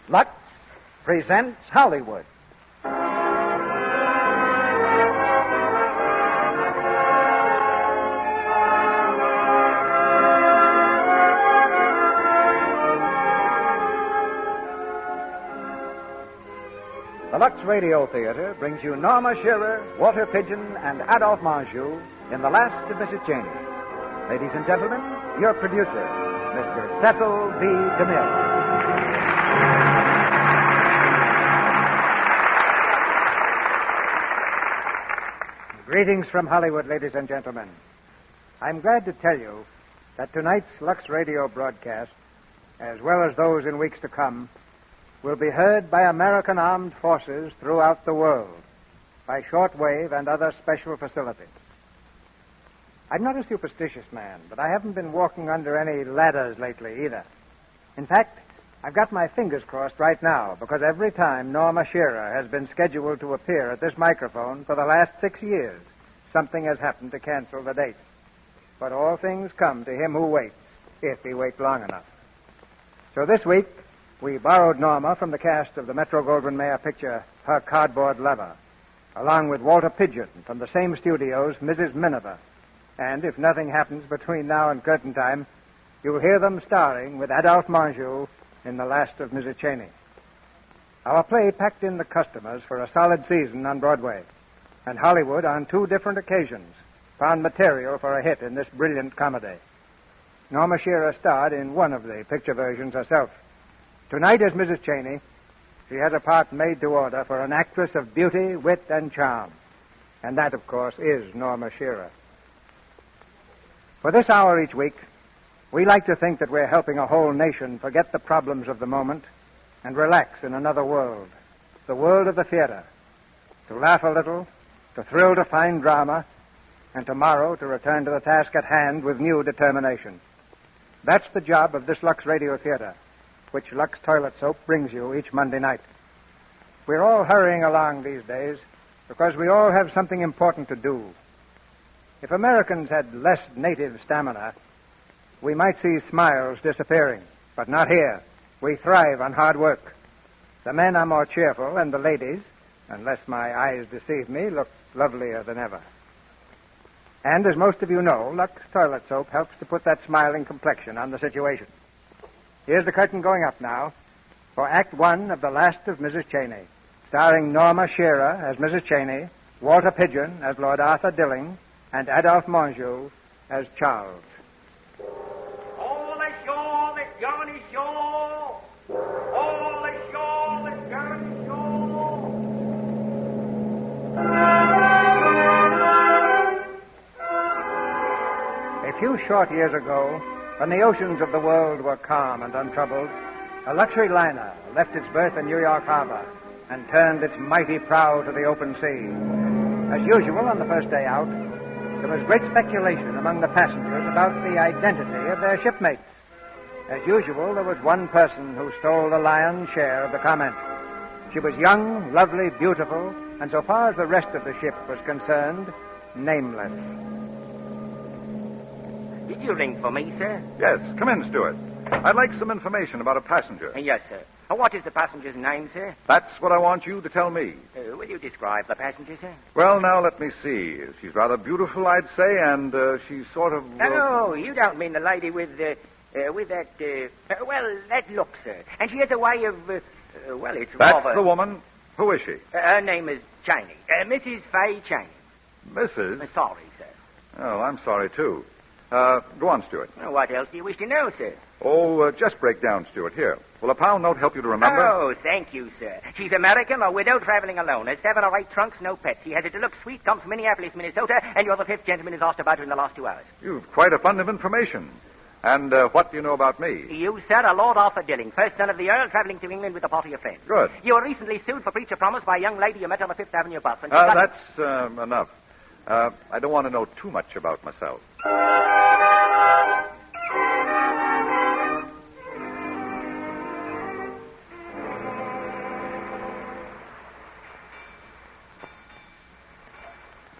Lux presents Hollywood. The Lux Radio Theater brings you Norma Shearer, Walter Pidgeon, and Adolphe Menjou in The Last of Mrs. Cheyney. Ladies and gentlemen, your producer, Mr. Cecil B. DeMille. Greetings from Hollywood, ladies and gentlemen. I'm glad to tell you that tonight's Lux Radio broadcast, as well as those in weeks to come, will be heard by American armed forces throughout the world by shortwave and other special facilities. I'm not a superstitious man, but I haven't been walking under any ladders lately either. In fact, I've got my fingers crossed right now because every time Norma Shearer has been scheduled to appear at this microphone for the last 6 years, something has happened to cancel the date. But all things come to him who waits, if he waits long enough. So this week, we borrowed Norma from the cast of the Metro-Goldwyn-Mayer picture, Her Cardboard Lover, along with Walter Pidgeon from the same studios, Mrs. Miniver. And if nothing happens between now and curtain time, you'll hear them starring with Adolphe Menjou in The Last of Mrs. Cheyney. Our play packed in the customers for a solid season on Broadway, and Hollywood, on 2 different occasions, found material for a hit in this brilliant comedy. Norma Shearer starred in one of the picture versions herself. Tonight, as Mrs. Cheyney, she has a part made to order for an actress of beauty, wit, and charm. And that, of course, is Norma Shearer. For this hour each week, we like to think that we're helping a whole nation forget the problems of the moment and relax in another world, the world of the theater, to laugh a little, to thrill to fine drama, and tomorrow to return to the task at hand with new determination. That's the job of this Lux Radio Theater, which Lux Toilet Soap brings you each Monday night. We're all hurrying along these days because we all have something important to do. If Americans had less native stamina, we might see smiles disappearing, but not here. We thrive on hard work. The men are more cheerful, and the ladies, unless my eyes deceive me, look lovelier than ever. And as most of you know, Lux Toilet Soap helps to put that smiling complexion on the situation. Here's the curtain going up now for Act 1 of The Last of Mrs. Cheyney, starring Norma Shearer as Mrs. Cheyney, Walter Pidgeon as Lord Arthur Dilling, and Adolphe Menjou as Charles. All ashore, the Johnny Shore! All ashore, the Johnny Shore! A few short years ago, when the oceans of the world were calm and untroubled, a luxury liner left its berth in New York Harbor and turned its mighty prow to the open sea. As usual, on the first day out, there was great speculation among the passengers about the identity of their shipmates. As usual, there was one person who stole the lion's share of the comment. She was young, lovely, beautiful, and so far as the rest of the ship was concerned, nameless. Did you ring for me, sir? Yes, come in, Stewart. I'd like some information about a passenger. Yes, sir. What is the passenger's name, sir? That's what I want you to tell me. Will you describe the passenger, sir? Well, now, let me see. She's rather beautiful, I'd say, and she's sort of... Oh, you don't mean the lady with that look, sir. And she has a way of, it's That's rather... the woman. Who is she? Her name is Cheyney. Mrs. Fay Cheyney. Mrs.? Sorry, sir. Oh, I'm sorry, too. Go on, Stewart. What else do you wish to know, sir? Oh, just break down, Stewart. Here. Will a pound note help you to remember? Oh, thank you, sir. She's American, a widow traveling alone. Has 7 or 8 trunks, no pets. She has a deluxe suite, comes from Minneapolis, Minnesota, and you're the 5th gentleman who's asked about her in the last 2 hours. You've quite a fund of information. And what do you know about me? You, sir, are Lord Arthur Dilling, first son of the Earl, traveling to England with a party of friends. Good. You were recently sued for breach of promise by a young lady you met on the 5th Avenue bus. And that's enough. I don't want to know too much about myself.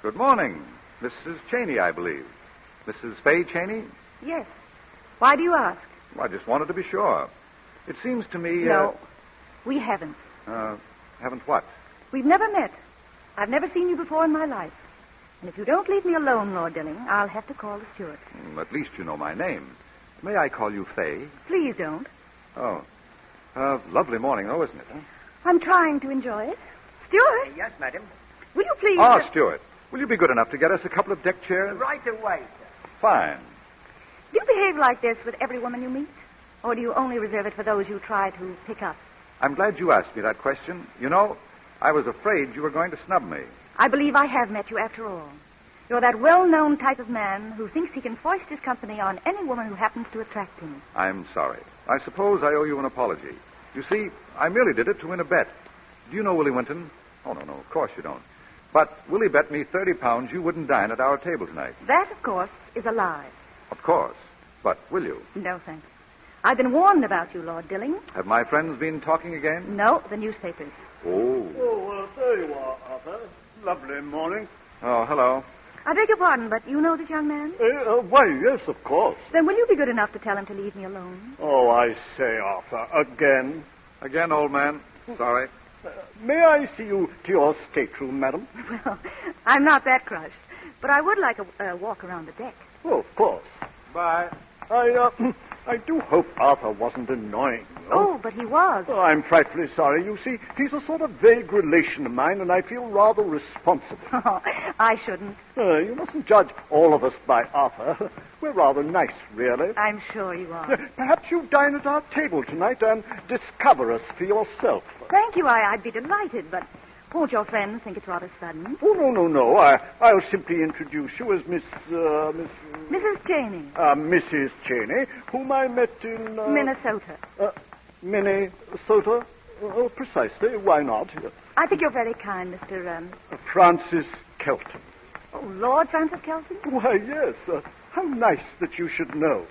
Good morning. Mrs. Cheyney, I believe. Mrs. Fay Cheyney? Yes. Why do you ask? Well, I just wanted to be sure. It seems to me... No. We haven't. Haven't what? We've never met. I've never seen you before in my life. And if you don't leave me alone, Lord Dilling, I'll have to call the steward. At least you know my name. May I call you Fay? Please don't. Oh. Lovely morning, though, isn't it? Huh? I'm trying to enjoy it. Steward, Yes, madam. will you please... Stuart, will you be good enough to get us a couple of deck chairs? Right away, sir. Fine. Do you behave like this with every woman you meet? Or do you only reserve it for those you try to pick up? I'm glad you asked me that question. You know, I was afraid you were going to snub me. I believe I have met you after all. You're that well-known type of man who thinks he can foist his company on any woman who happens to attract him. I'm sorry. I suppose I owe you an apology. You see, I merely did it to win a bet. Do you know Willie Winton? Oh, no, of course you don't. But Willie bet me 30 pounds you wouldn't dine at our table tonight. That, of course, is a lie. Of course. But will you? No, thanks. I've been warned about you, Lord Dilling. Have my friends been talking again? No, the newspapers. Oh. Oh, there you are, Arthur. Lovely morning. Oh, hello. I beg your pardon, but you know this young man? Why, yes, of course. Then will you be good enough to tell him to leave me alone? Oh, I say, Arthur, again. Again, old man. Sorry. May I see you to your stateroom, madam? Well, I'm not that crushed, but I would like a walk around the deck. Oh, of course. Bye. I do hope Arthur wasn't annoying you. Oh, but he was. Oh, I'm frightfully sorry. You see, he's a sort of vague relation of mine, and I feel rather responsible. Oh, I shouldn't. You mustn't judge all of us by Arthur. We're rather nice, really. I'm sure you are. Perhaps you dine at our table tonight and discover us for yourself. Thank you. I'd be delighted, but won't your friends think it's rather sudden? Oh, no. I'll simply introduce you as Mrs. Cheyney. Mrs. Cheyney, whom I met in... Minnesota. Minnesota? Oh, precisely. Why not? I think you're very kind, Mr. Francis Kelton. Oh, Lord Francis Kelton? Why, yes. How nice that you should know.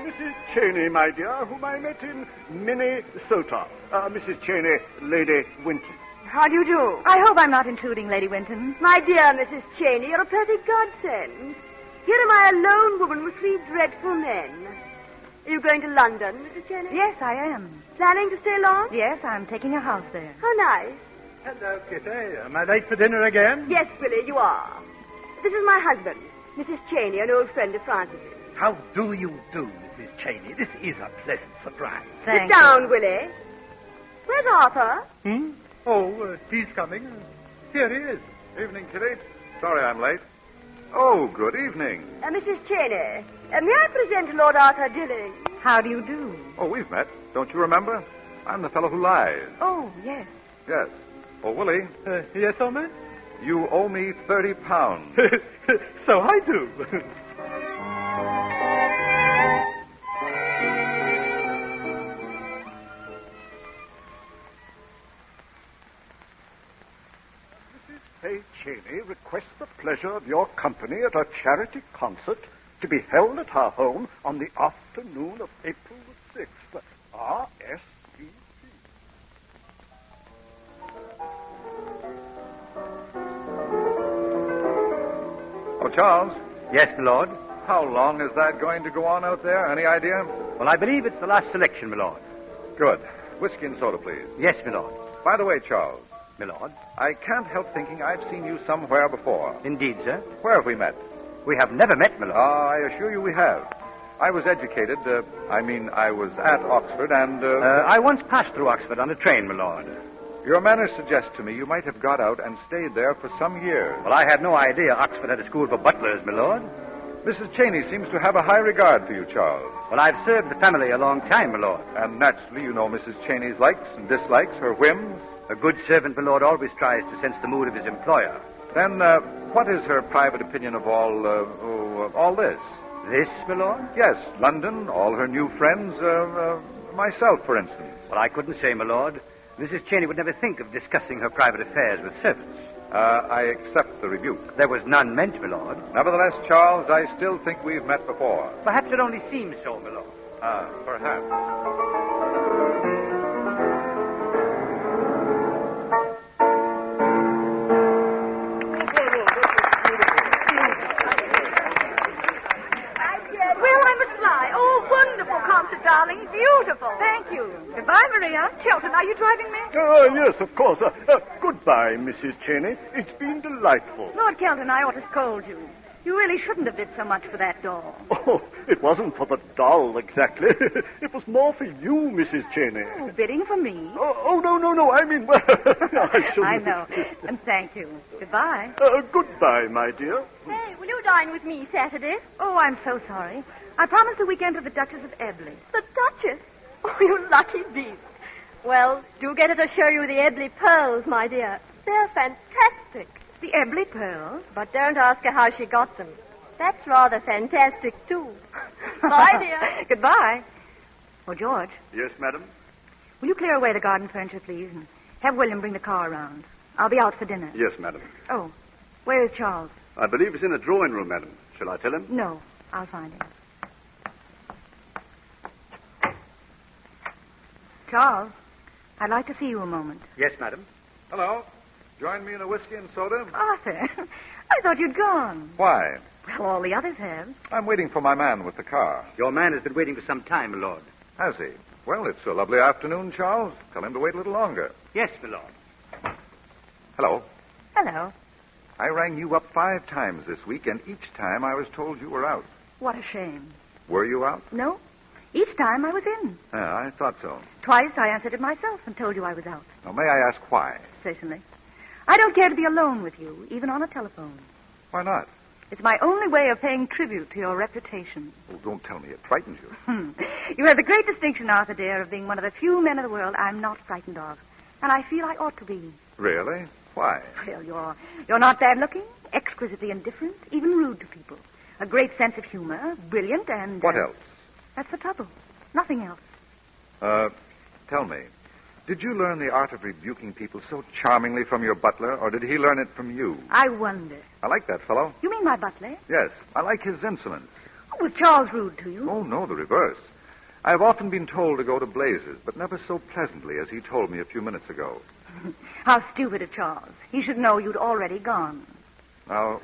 Mrs. Cheyney, my dear, whom I met in Minnesota. Mrs. Cheyney, Lady Winton. How do you do? I hope I'm not intruding, Lady Winton. My dear Mrs. Cheyney, you're a perfect godsend. Here am I, a lone woman with 3 dreadful men. Are you going to London, Mrs. Cheyney? Yes, I am. Planning to stay long? Yes, I'm taking a house there. How nice. Hello, Kitty. Am I late for dinner again? Yes, Willie, you are. This is my husband, Mrs. Cheyney, an old friend of Francis's. How do you do, Mrs. Cheyney? This is a pleasant surprise. Thank Sit down, Willie. Where's Arthur? Oh, he's coming. Here he is. Evening, Kitty. Sorry I'm late. Oh, good evening. Mrs. Cheyney, may I present Lord Arthur Dilling? How do you do? Oh, we've met. Don't you remember? I'm the fellow who lies. Oh, yes. Yes. Oh, Willie, Yes, old man? you owe me 30 pounds. So I do. Fay Cheyney requests the pleasure of your company at a charity concert to be held at her home on the afternoon of April the 6th. R.S.V.P. Oh, Charles, Yes, my lord. how long is that going to go on out there? Any idea? Well, I believe it's the last selection, my lord. Good. Whiskey and soda, please. Yes, my lord. By the way, Charles, My lord. I can't help thinking I've seen you somewhere before. Indeed, sir. Where have we met? We have never met, my lord. I assure you we have. I was educated, I was at Oxford, and, I once passed through Oxford on a train, my lord. your manner suggests to me you might have got out and stayed there for some years. Well, I had no idea Oxford had a school for butlers, my lord. Mrs. Cheyney seems to have a high regard for you, Charles. Well, I've served the family a long time, my lord. And naturally, you know Mrs. Cheyney's likes and dislikes, her whims. A good servant, my lord, always tries to sense the mood of his employer. Then, what is her private opinion of all this? This, my lord? Yes, London, all her new friends, myself, for instance. Well, I couldn't say, my lord. Mrs. Cheyney would never think of discussing her private affairs with servants. I accept the rebuke. There was none meant, my lord. Nevertheless, Charles, I still think we've met before. Perhaps it only seems so, my lord. Perhaps. darling. Beautiful. Thank you. Goodbye, Maria. Shelton, are you driving me? Yes, of course. Goodbye, Mrs. Cheyney. It's been delightful. Lord Kelton, I ought to scold you. You really shouldn't have bid so much for that doll. Oh, it wasn't for the doll, exactly. It was more for you, Mrs. Cheyney. Oh, bidding for me? Oh, no. I mean, well, I shouldn't. I know. And thank you. Goodbye. Goodbye, my dear. Hey, will you dine with me Saturday? Oh, I'm so sorry. I promised the weekend to the Duchess of Ebley. The Duchess? Oh, you lucky beast. Well, do get her to show you the Ebley pearls, my dear. They're fantastic. The Ebley pearls? But don't ask her how she got them. That's rather fantastic, too. Bye, dear. Goodbye. Oh, George, Yes, madam? will you clear away the garden furniture, please, and have William bring the car around? I'll be out for dinner. Yes, madam. Oh, where is Charles? I believe he's in the drawing room, madam. Shall I tell him? No, I'll find him. Charles, I'd like to see you a moment. Yes, madam. Hello. Join me in a whiskey and soda? Arthur, I thought you'd gone. Why? Well, all the others have. I'm waiting for my man with the car. Your man has been waiting for some time, my lord. Has he? Well, it's a lovely afternoon, Charles. Tell him to wait a little longer. Yes, my lord. Hello. Hello. I rang you up 5 times this week, and each time I was told you were out. What a shame. Were you out? No, each time I was in. I thought so. Twice I answered it myself and told you I was out. Now, may I ask why? Certainly. I don't care to be alone with you, even on a telephone. Why not? It's my only way of paying tribute to your reputation. Oh, don't tell me it frightens you. You have the great distinction, Arthur, dear, of being one of the few men in the world I'm not frightened of. And I feel I ought to be. Really? Why? Well, you're not bad-looking, exquisitely indifferent, even rude to people. A great sense of humor, brilliant, and... What else? That's the trouble. Nothing else. Tell me, did you learn the art of rebuking people so charmingly from your butler, or did he learn it from you? I wonder. I like that fellow. You mean my butler? Yes, I like his insolence. Oh, was Charles rude to you? Oh, no, the reverse. I have often been told to go to blazes, but never so pleasantly as he told me a few minutes ago. How stupid of Charles. He should know you'd already gone. Now,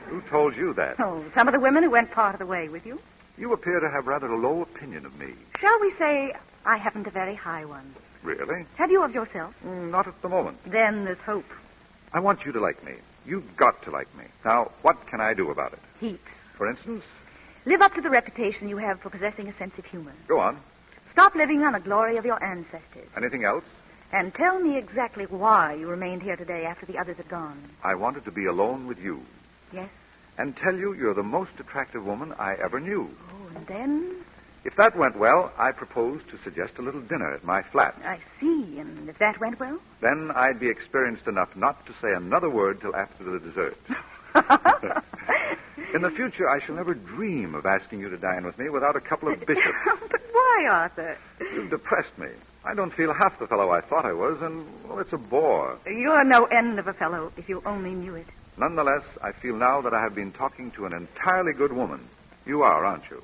who told you that? Oh, some of the women who went part of the way with you. You appear to have rather a low opinion of me. Shall we say I haven't a very high one? Really? Have you of yourself? Not at the moment. Then there's hope. I want you to like me. You've got to like me. Now, what can I do about it? Heaps. For instance? Live up to the reputation you have for possessing a sense of humor. Go on. Stop living on the glory of your ancestors. Anything else? And tell me exactly why you remained here today after the others had gone. I wanted to be alone with you. Yes? And tell you you're the most attractive woman I ever knew. Oh, and then? If that went well, I proposed to suggest a little dinner at my flat. I see. And if that went well? Then I'd be experienced enough not to say another word till after the dessert. In the future, I shall never dream of asking you to dine with me without a couple of bishops. But why, Arthur? You've depressed me. I don't feel half the fellow I thought I was, and, well, it's a bore. You're no end of a fellow, if you only knew it. Nonetheless, I feel now that I have been talking to an entirely good woman. You are, aren't you?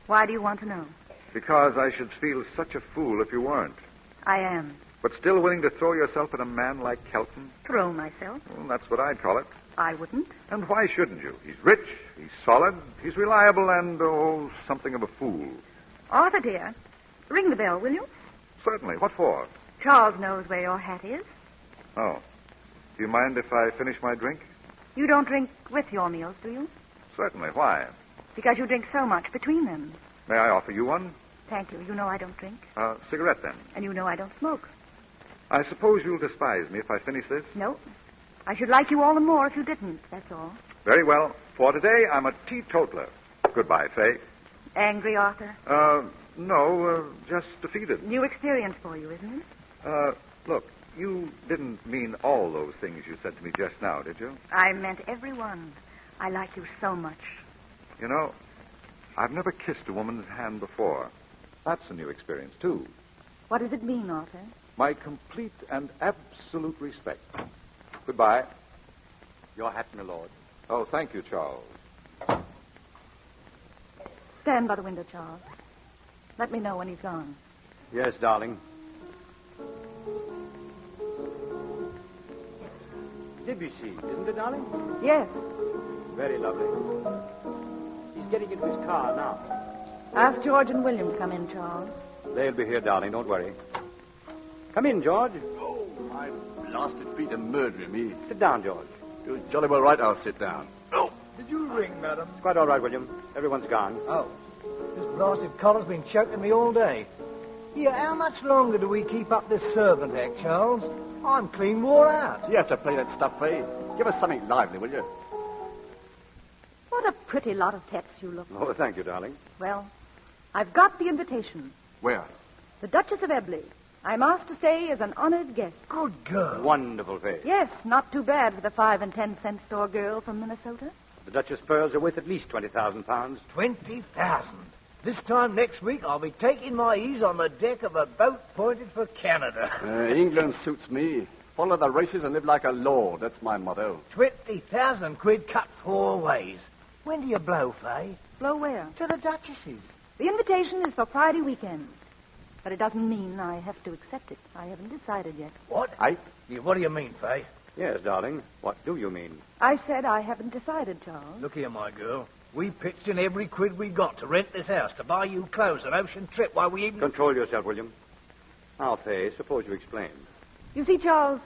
Why do you want to know? Because I should feel such a fool if you weren't. I am. But still willing to throw yourself at a man like Kelton? Throw myself? Well, that's what I'd call it. I wouldn't. And why shouldn't you? He's rich, he's solid, he's reliable, and, something of a fool. Arthur, dear, ring the bell, will you? Certainly. What for? Charles knows where your hat is. Oh. Do you mind if I finish my drink? You don't drink with your meals, do you? Certainly. Why? Because you drink so much between them. May I offer you one? Thank you. You know I don't drink. Cigarette, then. And you know I don't smoke. I suppose you'll despise me if I finish this? No. I should like you all the more if you didn't, that's all. Very well. For today, I'm a teetotaler. Goodbye, Faye. Angry, Arthur? No, just defeated. New experience for you, isn't it? Look, you didn't mean all those things you said to me just now, did you? I meant every one. I like you so much. You know, I've never kissed a woman's hand before. That's a new experience, too. What does it mean, Arthur? My complete and absolute respect. Goodbye. Your hat, my lord. Oh, thank you, Charles. Stand by the window, Charles. Let me know when he's gone. Yes, darling. Debussy, isn't it, darling? Yes. Very lovely. He's getting into his car now. Ask George and William to come in, Charles. They'll be here, darling. Don't worry. Come in, George. Oh, my blasted feet are murdering me. Sit down, George. You're jolly well right, I'll sit down. Oh, did you ring, madam? It's quite all right, William. Everyone's gone. Oh, this blasted collar's been choking me all day. Here, how much longer do we keep up this servant act, Charles? I'm clean wore out. You have to play that stuff, Faye. Give us something lively, will you? What a pretty lot of pets you look. Oh, thank you, darling. Well, I've got the invitation. Where? The Duchess of Ebley, I'm asked to say, is an honored guest. Good girl. Wonderful, Faye. Yes, not too bad for the 5 and 10 cent store girl from Minnesota. The Duchess' pearls are worth at least 20,000 pounds. 20,000. This time next week, I'll be taking my ease on the deck of a boat pointed for Canada. England suits me. Follow the races and live like a lord. That's my motto. 20,000 quid cut 4 ways. When do you blow, Faye? Blow where? To the Duchess's. The invitation is for Friday weekend. But it doesn't mean I have to accept it. I haven't decided yet. What? What do you mean, Faye? Yes, darling. What do you mean? I said I haven't decided, Charles. Look here, my girl. We pitched in every quid we got to rent this house, to buy you clothes, an ocean trip, while we even... Control yourself, William. Now, Faye, suppose you explain. You see, Charles,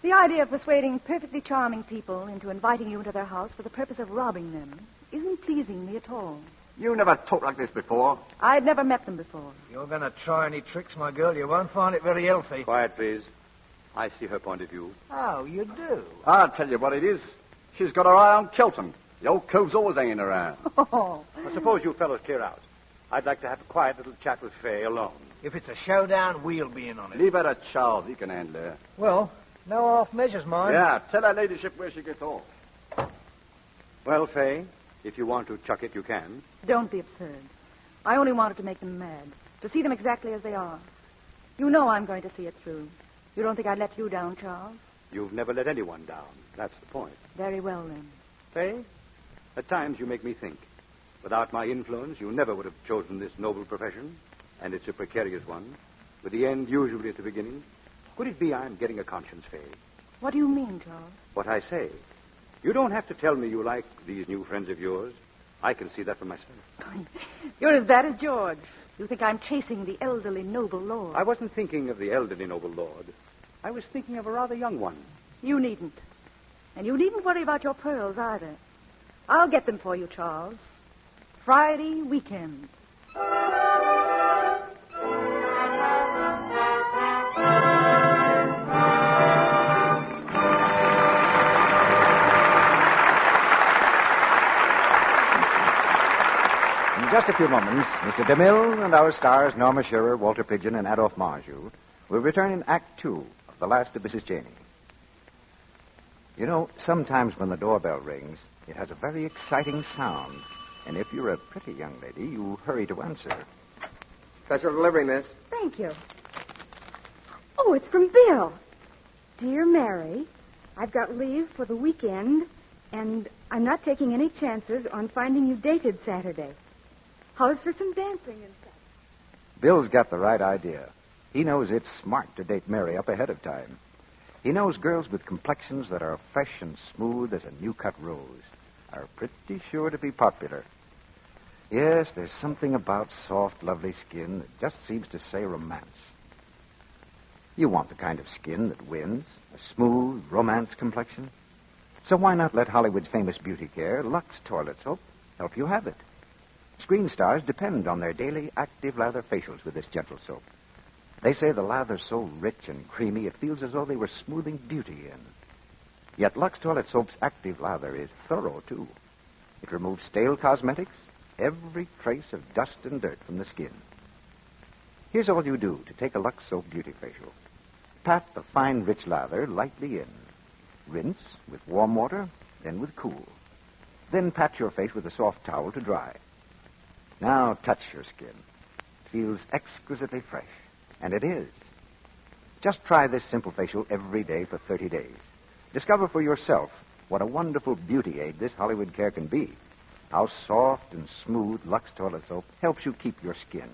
the idea of persuading perfectly charming people into inviting you into their house for the purpose of robbing them isn't pleasing me at all. You never talked like this before. I'd never met them before. You're going to try any tricks, my girl. You won't find it very healthy. Quiet, please. I see her point of view. Oh, you do? I'll tell you what it is. She's got her eye on Kelton. The old cove's always hanging around. Oh. Well, suppose you fellows clear out. I'd like to have a quiet little chat with Faye alone. If it's a showdown, we'll be in on it. Leave her to Charles. He can handle her. Well, no half measures, mind. Yeah, tell her ladyship where she gets off. Well, Faye, if you want to chuck it, you can. Don't be absurd. I only wanted to make them mad, to see them exactly as they are. You know I'm going to see it through. You don't think I'd let you down, Charles? You've never let anyone down. That's the point. Very well, then. Faye, at times you make me think. Without my influence, you never would have chosen this noble profession, and it's a precarious one, with the end usually at the beginning. Could it be I'm getting a conscience, Faye? What do you mean, Charles? What I say. You don't have to tell me you like these new friends of yours. I can see that for myself. You're as bad as George. You think I'm chasing the elderly noble lord. I wasn't thinking of the elderly noble lord. I was thinking of a rather young one. You needn't. And you needn't worry about your pearls either. I'll get them for you, Charles. Friday weekend. In just a few moments, Mr. DeMille and our stars, Norma Shearer, Walter Pidgeon, and Adolphe Marjou, will return in Act 2 of The Last of Mrs. Cheyney. You know, sometimes when the doorbell rings, it has a very exciting sound. And if you're a pretty young lady, you hurry to answer. Special delivery, miss. Thank you. Oh, it's from Bill. Dear Mary, I've got leave for the weekend, and I'm not taking any chances on finding you dated Saturday. How's for some dancing and stuff? Bill's got the right idea. He knows it's smart to date Mary up ahead of time. He knows girls with complexions that are fresh and smooth as a new-cut rose are pretty sure to be popular. Yes, there's something about soft, lovely skin that just seems to say romance. You want the kind of skin that wins, a smooth, romance complexion. So why not let Hollywood's famous beauty care, Lux Toilet Soap, help you have it? Screen stars depend on their daily active lather facials with this gentle soap. They say the lather's so rich and creamy it feels as though they were smoothing beauty in. Yet Lux Toilet Soap's active lather is thorough, too. It removes stale cosmetics, every trace of dust and dirt from the skin. Here's all you do to take a Lux Soap Beauty Facial. Pat the fine, rich lather lightly in. Rinse with warm water, then with cool. Then pat your face with a soft towel to dry. Now touch your skin. It feels exquisitely fresh. And it is. Just try this simple facial every day for 30 days. Discover for yourself what a wonderful beauty aid this Hollywood care can be. How soft and smooth Lux Toilet Soap helps you keep your skin.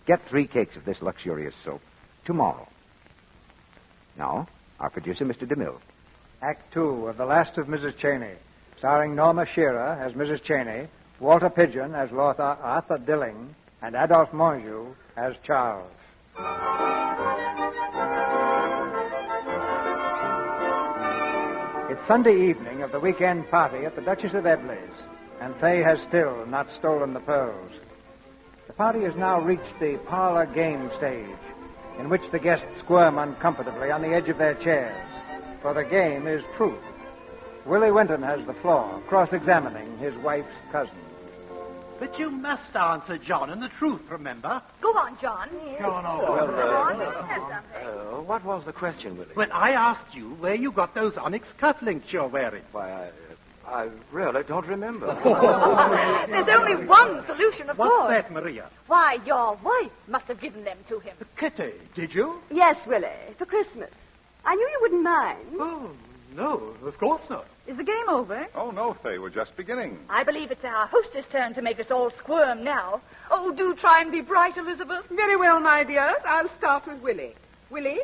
Get 3 cakes of this luxurious soap tomorrow. Now, our producer, Mr. DeMille. Act 2 of The Last of Mrs. Cheyney, starring Norma Shearer as Mrs. Cheyney, Walter Pidgeon as Lord Arthur Dilling, and Adolphe Monjou as Charles. It's Sunday evening of the weekend party at the Duchess of Ebbley's, and Fay has still not stolen the pearls. The party has now reached the parlor game stage, in which the guests squirm uncomfortably on the edge of their chairs, for the game is truth. Willie Winton has the floor, cross-examining his wife's cousin. But you must answer John and the truth, remember? Go on, John. Go on. What was the question, Willie? Well, I asked you where you got those onyx cufflinks you're wearing. Why, I really don't remember. There's only one solution, of What's course. that, Maria? Why, your wife must have given them to him. Kitty, did you? Yes, Willie, for Christmas. I knew you wouldn't mind. Oh, no, of course not. Is the game over? Oh, no, Fay. We're just beginning. I believe it's our hostess' turn to make us all squirm now. Oh, do try and be bright, Elizabeth. Very well, my dears. I'll start with Willie. Willie,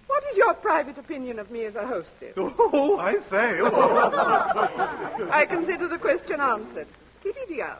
what is your private opinion of me as a hostess? Oh, I say. I consider the question answered. Kitty, dear.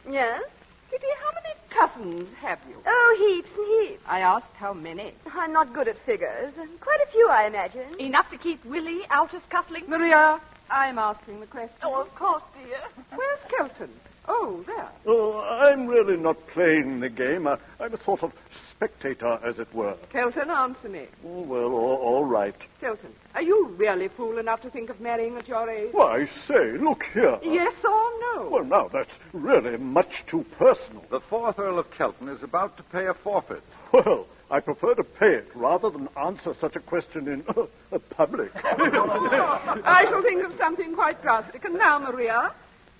Yes? Kitty, how many cousins have you? Oh, heaps and heaps. I asked how many. I'm not good at figures. Quite a few, I imagine. Enough to keep Willie out of cufflinks? Maria, I'm asking the question. Oh, of course, dear. Where's Kelton? Oh, there. Oh, I'm really not playing the game. I'm a sort of spectator, as it were. Kelton, answer me. Oh, well, all right. Kelton, are you really fool enough to think of marrying at your age? Why, say, look here. Yes or no? Well, now, that's really much too personal. The 4th Earl of Kelton is about to pay a forfeit. Well, I prefer to pay it rather than answer such a question in public. I shall think of something quite drastic. And now, Maria,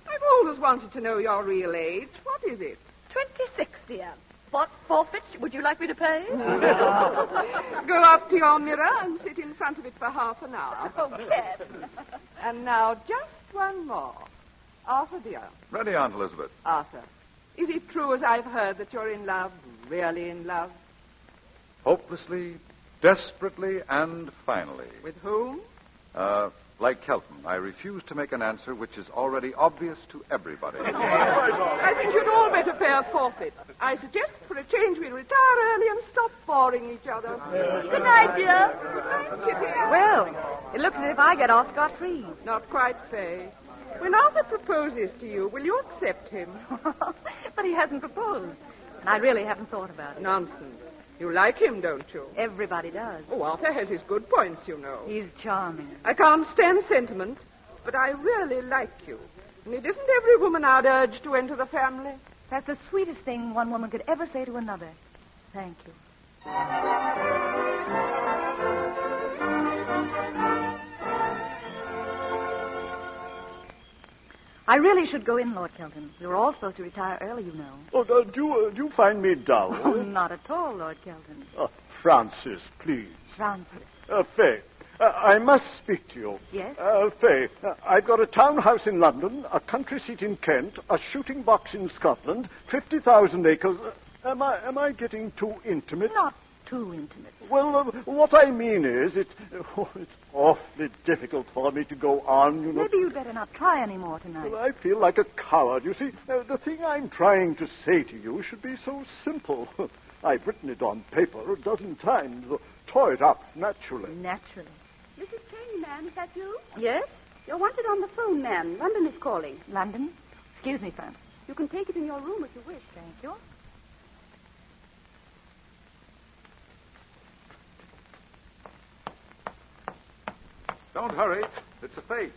I've always wanted to know your real age. What is it? 26, dear. What forfeit would you like me to pay? Go up to your mirror and sit in front of it for half an hour. Okay. And now, just one more. Arthur, dear. Ready, Aunt Elizabeth. Arthur, is it true, as I've heard, that you're in love, really in love? Hopelessly, desperately, and finally. With whom? Like Kelton, I refuse to make an answer which is already obvious to everybody. I think you'd all better pay a forfeit. I suggest, for a change, we retire early and stop boring each other. Good night, dear. Good night, Kitty. Well, it looks as if I get off scot-free. Not quite, Fay. When Arthur proposes to you, will you accept him? But he hasn't proposed. And I really haven't thought about it. Nonsense. You like him, don't you? Everybody does. Oh, Arthur has his good points, you know. He's charming. I can't stand sentiment, but I really like you. And it isn't every woman I'd urge to enter the family. That's the sweetest thing one woman could ever say to another. Thank you. I really should go in, Lord Kelton. We were all supposed to retire early, you know. Oh, do you find me dull? Oh, not at all, Lord Kelton. Francis, please. Francis. Fay, I must speak to you. Yes? Fay, I've got a townhouse in London, a country seat in Kent, a shooting box in Scotland, 50,000 acres. Am I getting too intimate? Not too intimate. Well, what I mean is, it's awfully difficult for me to go on, you know. Maybe you'd better not try any more tonight. Well, I feel like a coward. You see, the thing I'm trying to say to you should be so simple. I've written it on paper a dozen times, tore it up naturally. Naturally. Mrs. Cheyney, ma'am, is that you? Yes? You're wanted on the phone, ma'am. London is calling. London? Excuse me, Francis. You can take it in your room if you wish. Thank you. Don't hurry. It's a fate.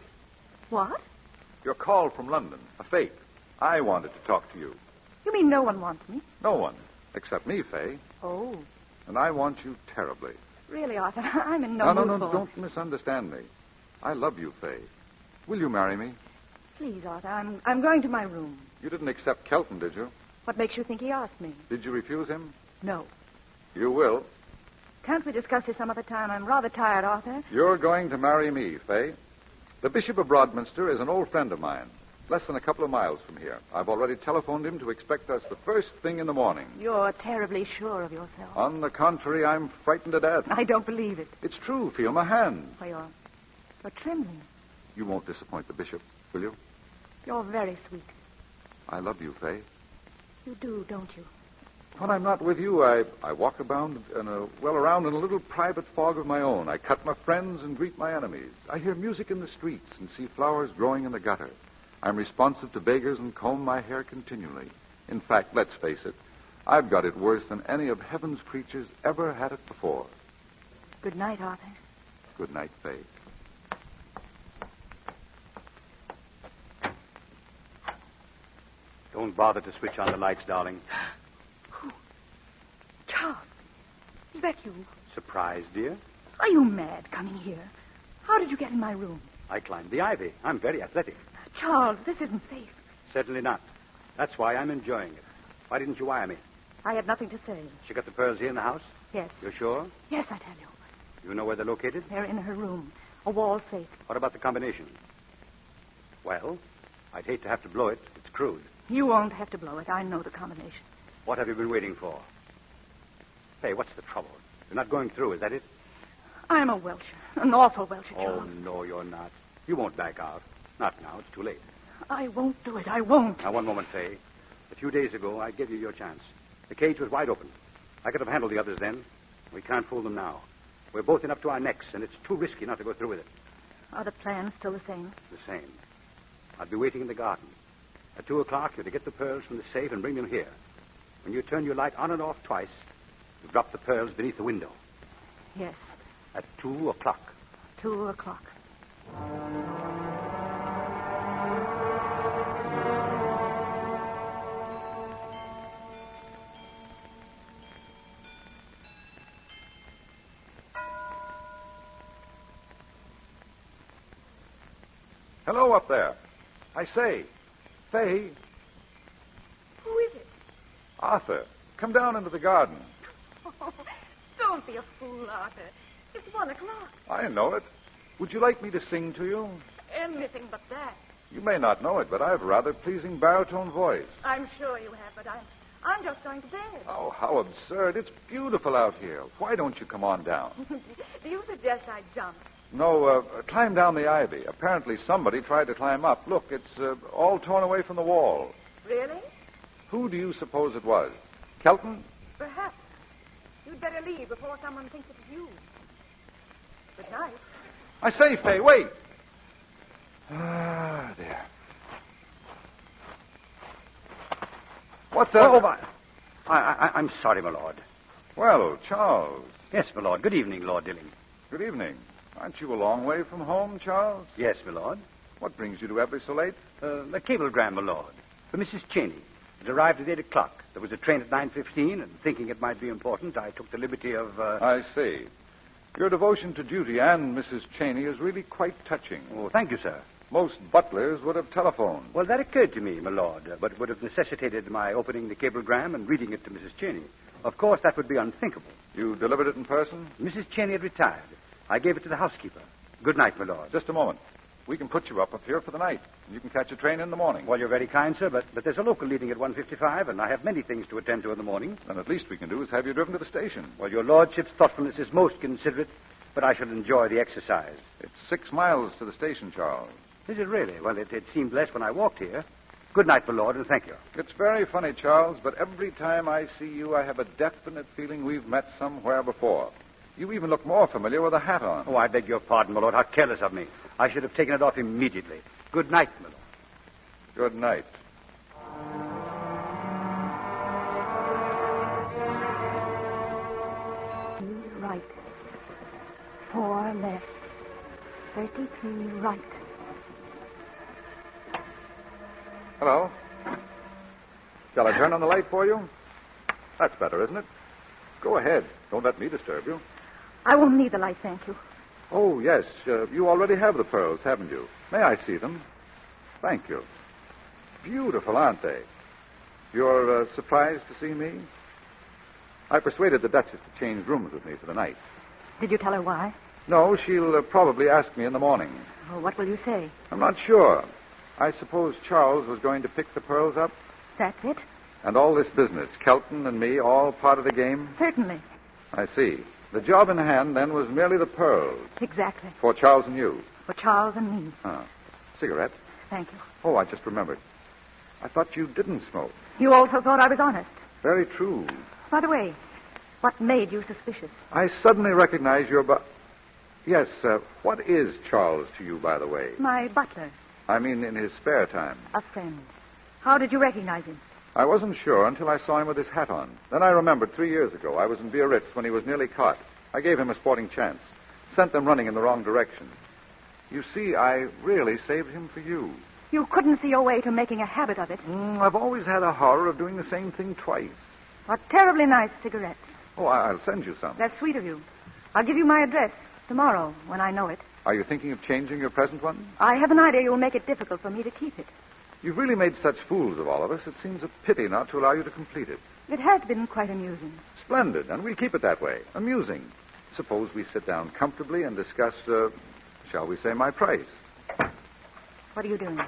What? Your call from London. A fate. I wanted to talk to you. You mean no one wants me? No one. Except me, Fay. Oh. And I want you terribly. Really, Arthur, I'm in no No, mood for... don't misunderstand me. I love you, Fay. Will you marry me? Please, Arthur, I'm going to my room. You didn't accept Kelton, did you? What makes you think he asked me? Did you refuse him? No. You will. Can't we discuss this some other time? I'm rather tired, Arthur. You're going to marry me, Fay. The Bishop of Broadminster is an old friend of mine. Less than a couple of miles from here. I've already telephoned him to expect us the first thing in the morning. You're terribly sure of yourself. On the contrary, I'm frightened to death. I don't believe it. It's true. Feel my hand. Why, you're trembling. You won't disappoint the bishop, will you? You're very sweet. I love you, Faye. You do, don't you? When I'm not with you, I walk around around in a little private fog of my own. I cut my friends and greet my enemies. I hear music in the streets and see flowers growing in the gutter. I'm responsive to beggars and comb my hair continually. In fact, let's face it, I've got it worse than any of heaven's creatures ever had it before. Good night, Arthur. Good night, Faye. Don't bother to switch on the lights, darling. Charles, is that you? Surprised, dear? Are you mad coming here? How did you get in my room? I climbed the ivy. I'm very athletic. Charles, this isn't safe. Certainly not. That's why I'm enjoying it. Why didn't you wire me? I had nothing to say. She got the pearls here in the house? Yes. You're sure? Yes, I tell you. You know where they're located? They're in her room. A wall safe. What about the combination? Well, I'd hate to have to blow it. It's crude. You won't have to blow it. I know the combination. What have you been waiting for? Hey, what's the trouble? You're not going through, is that it? I'm a welcher. An awful welcher, Oh, Charles. no, you're not. You won't back out. Not now. It's too late. I won't do it. I won't. Now, one moment, Faye. A few days ago, I gave you your chance. The cage was wide open. I could have handled the others then. We can't fool them now. We're both in up to our necks, and it's too risky not to go through with it. Are the plans still the same? The same. I'll be waiting in the garden. At 2 o'clock, you're to get the pearls from the safe and bring them here. When you turn your light on and off twice, you drop the pearls beneath the window. Yes. At 2 o'clock. 2 o'clock. Hello up there. I say, Faye. Who is it? Arthur, come down into the garden. Oh, don't be a fool, Arthur. It's 1 o'clock. I know it. Would you like me to sing to you? Anything but that. You may not know it, but I have a rather pleasing baritone voice. I'm sure you have, but I'm just going to bed. Oh, how absurd. It's beautiful out here. Why don't you come on down? Do you suggest I jump? No, climb down the ivy. Apparently somebody tried to climb up. Look, it's all torn away from the wall. Really? Who do you suppose it was? Kelton? Perhaps. You'd better leave before someone thinks it's you. Good night. I say, Faye, wait. Ah, there. What the... Oh, I'm sorry, my lord. Well, Charles. Yes, my lord. Good evening, Lord Dilling. Good evening. Aren't you a long way from home, Charles? Yes, my lord. What brings you to Every so late? A cablegram, my lord, for Mrs. Cheyney. It arrived at 8 o'clock. There was a train at 9:15, and thinking it might be important, I took the liberty of... I see. Your devotion to duty and Mrs. Cheyney is really quite touching. Oh, thank you, sir. Most butlers would have telephoned. Well, that occurred to me, my lord, but it would have necessitated my opening the cablegram and reading it to Mrs. Cheyney. Of course, that would be unthinkable. You delivered it in person? Mrs. Cheyney had retired. I gave it to the housekeeper. Good night, my lord. Just a moment. We can put you up here for the night. You can catch a train in the morning. Well, you're very kind, sir, but there's a local leaving at 1:55, and I have many things to attend to in the morning. Then at least we can do is have you driven to the station. Well, your lordship's thoughtfulness is most considerate, but I shall enjoy the exercise. It's 6 miles to the station, Charles. Is it really? Well, it seemed less when I walked here. Good night, my lord, and thank you. It's very funny, Charles, but every time I see you, I have a definite feeling we've met somewhere before. You even look more familiar with a hat on. Oh, I beg your pardon, my lord. How careless of me. I should have taken it off immediately. Good night, my lord. Good night. 2 right. 4 left. 33 right. Hello. Shall I turn on the light for you? That's better, isn't it? Go ahead. Don't let me disturb you. I won't need the light, thank you. Oh, yes. You already have the pearls, haven't you? May I see them? Thank you. Beautiful, aren't they? You're surprised to see me? I persuaded the Duchess to change rooms with me for the night. Did you tell her why? No, she'll probably ask me in the morning. Oh, what will you say? I'm not sure. I suppose Charles was going to pick the pearls up? That's it? And all this business, Kelton and me, all part of the game? Certainly. I see. The job in hand, then, was merely the pearls. Exactly. For Charles and you. For Charles and me. Cigarette? Thank you. Oh, I just remembered. I thought you didn't smoke. You also thought I was honest. Very true. By the way, what made you suspicious? I suddenly recognize your Yes, what is Charles to you, by the way? My butler. I mean, in his spare time. A friend. How did you recognize him? I wasn't sure until I saw him with his hat on. Then I remembered 3 years ago. I was in Biarritz when he was nearly caught. I gave him a sporting chance. Sent them running in the wrong direction. You see, I really saved him for you. You couldn't see your way to making a habit of it. I've always had a horror of doing the same thing twice. What terribly nice cigarettes. Oh, I'll send you some. That's sweet of you. I'll give you my address tomorrow when I know it. Are you thinking of changing your present one? I have an idea you'll make it difficult for me to keep it. You've really made such fools of all of us, it seems a pity not to allow you to complete it. It has been quite amusing. Splendid, and we'll keep it that way. Amusing. Suppose we sit down comfortably and discuss, shall we say, my price. What are you doing?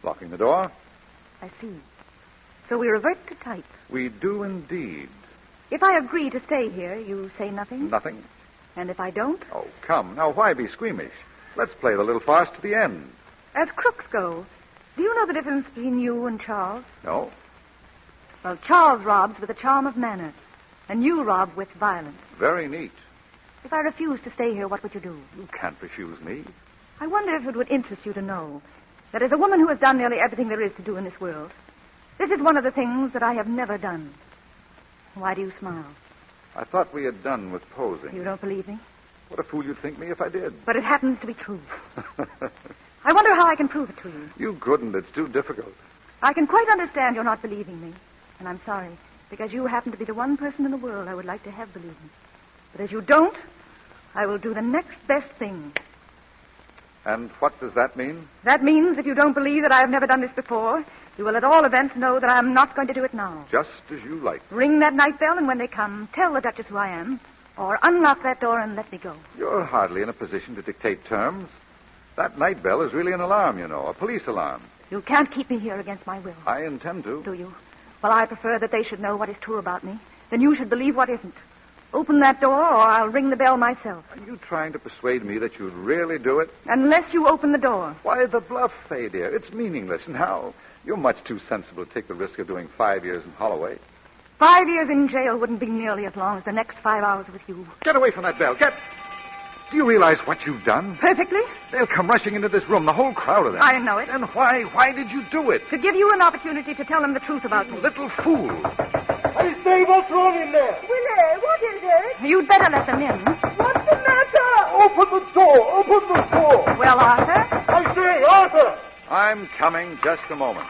Locking the door. I see. So we revert to type. We do indeed. If I agree to stay here, you say nothing? Nothing. And if I don't? Oh, come. Now, why be squeamish? Let's play the little farce to the end. As crooks go, do you know the difference between you and Charles? No. Well, Charles robs with a charm of manner, and you rob with violence. Very neat. If I refuse to stay here, what would you do? You can't refuse me. I wonder if it would interest you to know that as a woman who has done nearly everything there is to do in this world, this is one of the things that I have never done. Why do you smile? I thought we had done with posing. You don't believe me? What a fool you'd think me if I did. But it happens to be true. I wonder how I can prove it to you. You couldn't. It's too difficult. I can quite understand you're not believing me. And I'm sorry, because you happen to be the one person in the world I would like to have believe me. But as you don't, I will do the next best thing. And what does that mean? That means if you don't believe that I have never done this before, you will at all events know that I am not going to do it now. Just as you like. Ring that night bell, and when they come, tell the Duchess who I am. Or unlock that door and let me go. You're hardly in a position to dictate terms. That night bell is really an alarm, you know, a police alarm. You can't keep me here against my will. I intend to. Do you? Well, I prefer that they should know what is true about me. Then you should believe what isn't. Open that door, or I'll ring the bell myself. Are you trying to persuade me that you'd really do it? Unless you open the door. Why the bluff, Fay, dear? It's meaningless. Now, you're much too sensible to take the risk of doing 5 years in Holloway. 5 years in jail wouldn't be nearly as long as the next 5 hours with you. Get away from that bell. Get... Do you realize what you've done? Perfectly. They'll come rushing into this room, the whole crowd of them. I know it. Then why did you do it? To give you an opportunity to tell them the truth about me. Little fool. I say, what's wrong in there? Willie, what is it? You'd better let them in. What's the matter? Open the door! Open the door! Well, Arthur? I say, Arthur! I'm coming. Just a moment.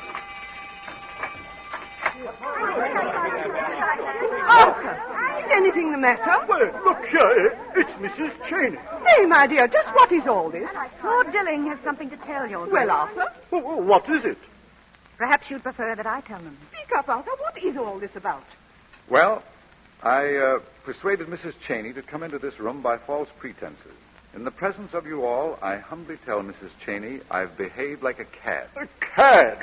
Arthur, is anything the matter? Well, look here. It's Mrs. Cheyney. Hey, my dear, just what is all this? Lord Dilling has something to tell you. Well, Arthur, What is it? Perhaps you'd prefer that I tell them. speak up, Arthur. What is all this about? Well, I persuaded Mrs. Cheyney to come into this room by false pretenses. In the presence of you all, I humbly tell Mrs. Cheyney I've behaved like a cad. A cad?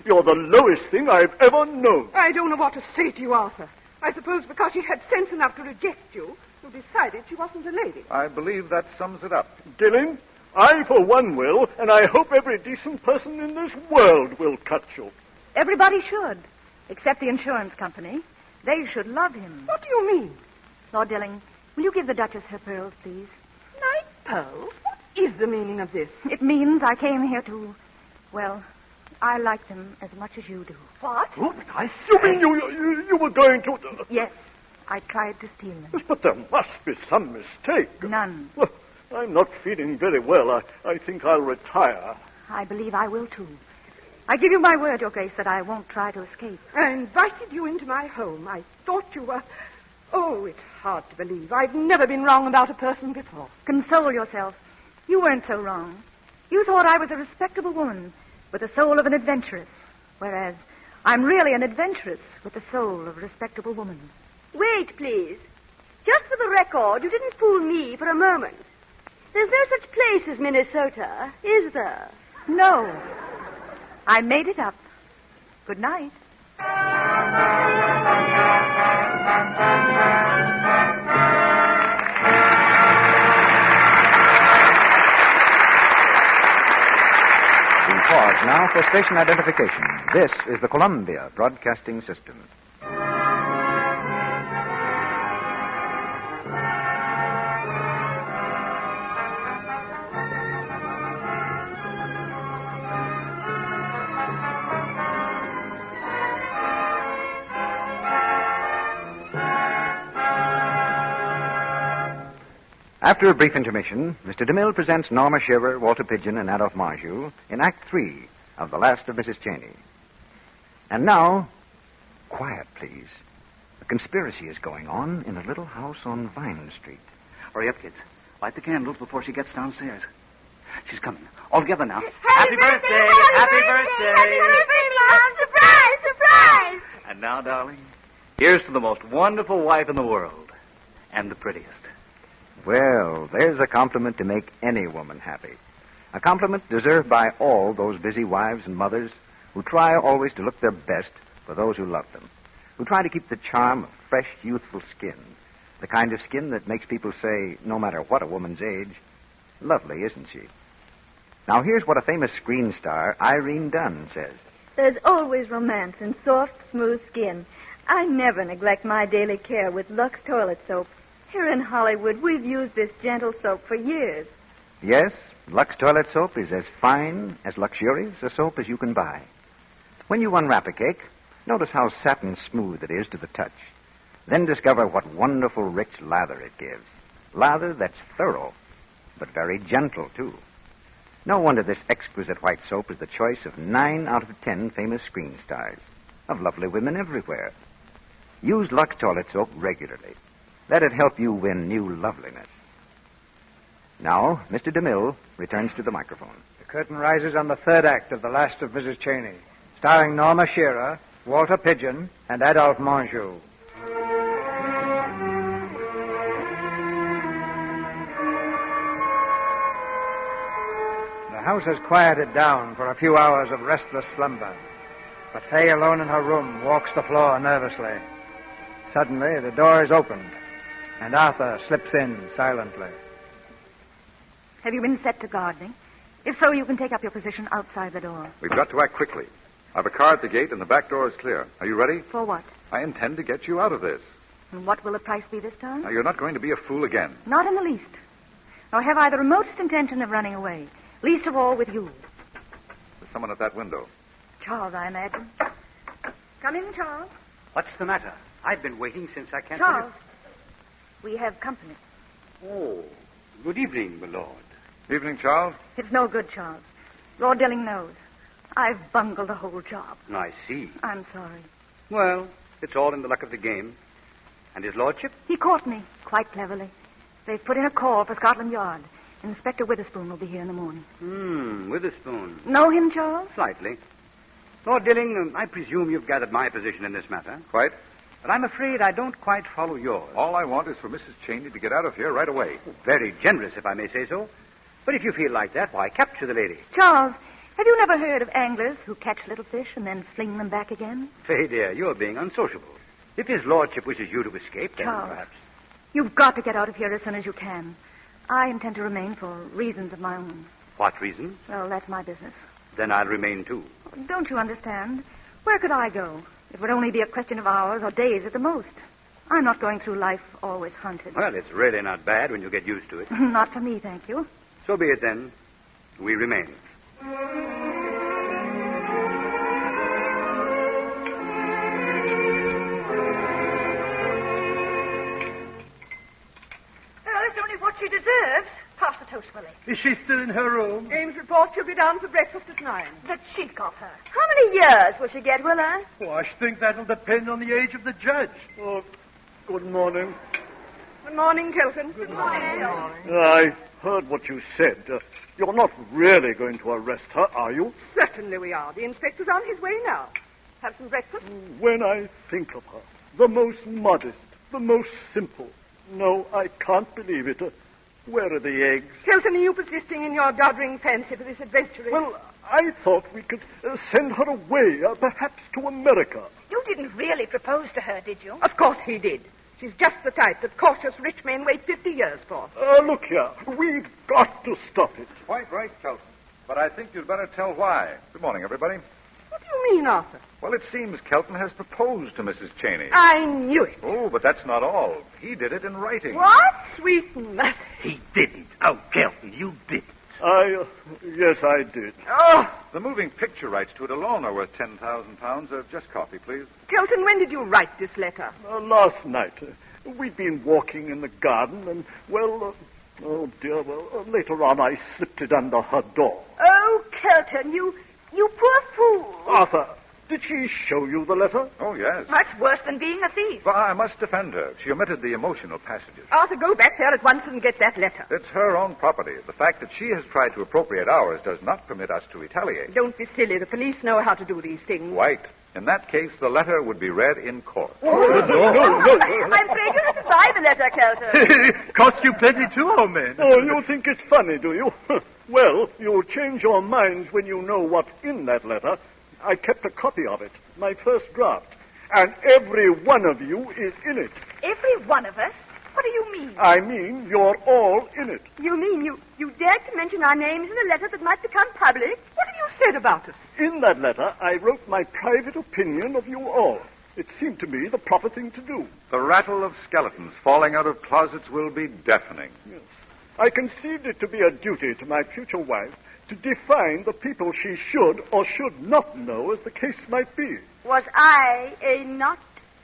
You're the lowest thing I've ever known. I don't know what to say to you, Arthur. I suppose because she had sense enough to reject you, you decided she wasn't a lady. I believe that sums it up. Dilling, I for one will, and I hope every decent person in this world will cut you. Everybody should, except the insurance company. They should love him. What do you mean? Lord Dilling, will you give the Duchess her pearls, please? Night pearls? What is the meaning of this? It means I came here to, well, I like them as much as you do. What? Oh, I see. You mean you were going to... Yes, I tried to steal them. Yes, but there must be some mistake. None. Well, I'm not feeling very well. I think I'll retire. I believe I will, too. I give you my word, Your Grace, that I won't try to escape. I invited you into my home. I thought you were... Oh, it's hard to believe. I've never been wrong about a person before. Console yourself. You weren't so wrong. You thought I was a respectable woman with the soul of an adventuress, whereas I'm really an adventuress with the soul of a respectable woman. Wait, please. Just for the record, you didn't fool me for a moment. There's no such place as Minnesota, is there? No. I made it up. Good night. In part, Pause now for station identification. This is the Columbia Broadcasting System. After a brief intermission, Mr. DeMille presents Norma Shearer, Walter Pidgeon, and Adolphe Marjou in Act 3 of The Last of Mrs. Cheyney. And now, quiet, please. A conspiracy is going on in a little house on Vine Street. Hurry up, kids. Light the candles before she gets downstairs. She's coming. All together now. Happy birthday! Happy birthday! Happy birthday, Mom! Surprise! Surprise! And now, darling, here's to the most wonderful wife in the world. And the prettiest. Well, there's a compliment to make any woman happy. A compliment deserved by all those busy wives and mothers who try always to look their best for those who love them, who try to keep the charm of fresh, youthful skin, the kind of skin that makes people say, no matter what a woman's age, lovely, isn't she? Now, here's what a famous screen star, Irene Dunn, says. There's always romance in soft, smooth skin. I never neglect my daily care with Lux toilet soap. Here in Hollywood, we've used this gentle soap for years. Yes, Lux toilet soap is as fine, as luxurious a soap as you can buy. When you unwrap a cake, notice how satin smooth it is to the touch. Then discover what wonderful rich lather it gives. Lather that's thorough, but very gentle, too. No wonder this exquisite white soap is the choice of 9 out of 10 famous screen stars, of lovely women everywhere. Use Lux toilet soap regularly. Let it help you win new loveliness. Now, Mr. DeMille returns to the microphone. The curtain rises on the third act of The Last of Mrs. Cheyney, starring Norma Shearer, Walter Pidgeon, and Adolphe Marjou. The house has quieted down for a few hours of restless slumber, but Fay, alone in her room, walks the floor nervously. Suddenly, the door is opened, and Arthur slips in silently. Have you been set to gardening? If so, you can take up your position outside the door. We've got to act quickly. I have a car at the gate, and the back door is clear. Are you ready? For what? I intend to get you out of this. And what will the price be this time? Now, you're not going to be a fool again. Not in the least. Nor have I the remotest intention of running away. Least of all with you. There's someone at that window. Charles, I imagine. Come in, Charles. What's the matter? I've been waiting since I can't... Charles, we have company. Oh, good evening, my lord. Evening, Charles. It's no good, Charles. Lord Dilling knows. I've bungled the whole job. I see. I'm sorry. Well, it's all in the luck of the game. And his lordship? He caught me, quite cleverly. They've put in a call for Scotland Yard. Inspector Witherspoon will be here in the morning. Witherspoon. Know him, Charles? Slightly. Lord Dilling, I presume you've gathered my position in this matter. Quite. But I'm afraid I don't quite follow yours. All I want is for Mrs. Cheyney to get out of here right away. Very generous, if I may say so. But if you feel like that, why, capture the lady. Charles, have you never heard of anglers who catch little fish and then fling them back again? Fay, dear, you're being unsociable. If his lordship wishes you to escape, then Charles, perhaps... You've got to get out of here as soon as you can. I intend to remain for reasons of my own. What reasons? Well, that's my business. Then I'll remain, too. Don't you understand? Where could I go? It would only be a question of hours or days at the most. I'm not going through life always hunted. Well, it's really not bad when you get used to it. Not for me, thank you. So be it, then. We remain. It's only what she deserves. Pass the toast, Willie. Is she still in her room? Ames reports she'll be down for breakfast at 9. The cheek of her. How many years will she get, Willa? Oh, I think that'll depend on the age of the judge. Oh, good morning. Good morning, Kelton. Good morning. I heard what you said. You're not really going to arrest her, are you? Certainly we are. The inspector's on his way now. Have some breakfast? When I think of her, the most modest, the most simple. No, I can't believe it. Where are the eggs? Kelton, are you persisting in your doddering fancy for this adventuress? Well, I thought we could send her away, perhaps to America. You didn't really propose to her, did you? Of course he did. She's just the type that cautious rich men wait 50 years for. Look here. We've got to stop it. Quite right, Kelton. but I think you'd better tell why. Good morning, everybody. What do you mean, Arthur? Well, it seems Kelton has proposed to Mrs. Cheyney. I knew it. Oh, but that's not all. He did it in writing. What? Sweet mess. He didn't. Oh, Kelton, you didn't. Yes, I did. Oh, The moving picture rights to it alone are worth £10,000. Just coffee, please. Kelton, when did you write this letter? Last night. We'd been walking in the garden, and, oh, dear, later on I slipped it under her door. Oh, Kelton, you poor fool. Arthur, did she show you the letter? Oh, yes. Much worse than being a thief. But I must defend her. She omitted the emotional passages. Arthur, go back there at once and get that letter. It's her own property. The fact that she has tried to appropriate ours does not permit us to retaliate. Don't be silly. The police know how to do these things. Quite. In that case, the letter would be read in court. I'm afraid you have to buy the letter, Kelton. Cost you plenty too, old man. Oh, you think it's funny, do you? Well, you'll change your minds when you know what's in that letter. I kept a copy of it, my first draft, and every one of you is in it. Every one of us? What do you mean? I mean, you're all in it. You mean you dared to mention our names in a letter that might become public? What have you said about us? In that letter, I wrote my private opinion of you all. It seemed to me the proper thing to do. The rattle of skeletons falling out of closets will be deafening. Yes. I conceived it to be a duty to my future wife to define the people she should or should not know, as the case might be. Was I a not?